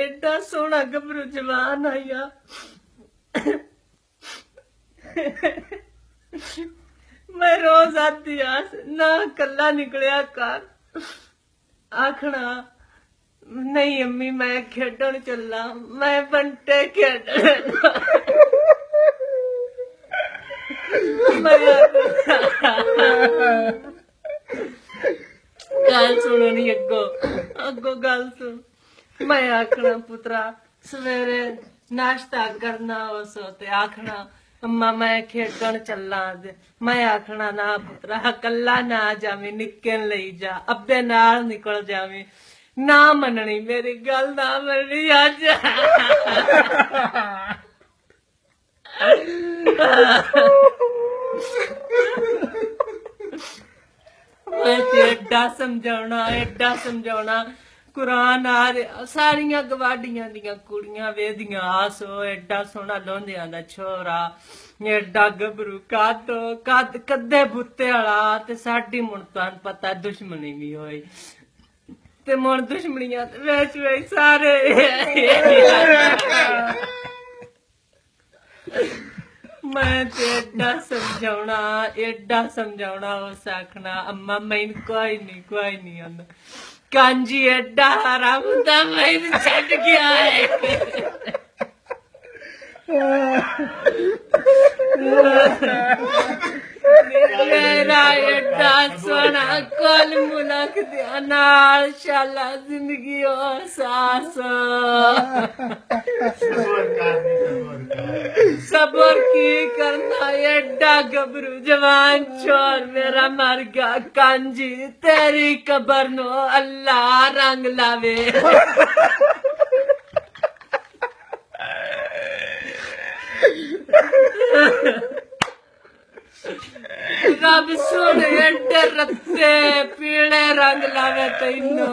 एडा सोहना गभरू जवान आया मैं रोज आती आस ना कला निकलिया कर आखना नहीं अम्मी मैं खेडन चला मैं बंटे खेडन गल सुनो नी अगो अगो गल सुन मैं आखना पुत्रा सवेरे नाश्ता करना उस ते आखना अम्मा मैं खेडन चला मैं आखना ना पुत्रा कला ना जावी निक्के लई जा अब्बे नाल निकल जावी ना मननी मेरी गल ना मननी अज मैं एडा समझाना कुरान आ रहा सारिया गवाडियां दियां कुड़ियां वेदियां आसो एडा सोहना लोंदियां दा छोरा एडा गभरू कद कदे बुत्ते वाला ते साडी मुण तुहानू पता दुश्मनी भी होई ते मुण दुश्मनियां वेच सारे मैं ते एडा समझाना उस आखना अम्मा मैनू कोई नहीं आंदा कांजी एडा हराम दा मैनू छड्ड गया है मेरा एडा सोना कल मुलक दिया नाल शाला जिंदगी ओ सास सबर की करना एडा गभरू जवान छोर मेरा मर गया कांजी तेरी कबर नो अल्लाह रंग लावे रब सुन एडे रत्ते पीले रंग लावे तैनू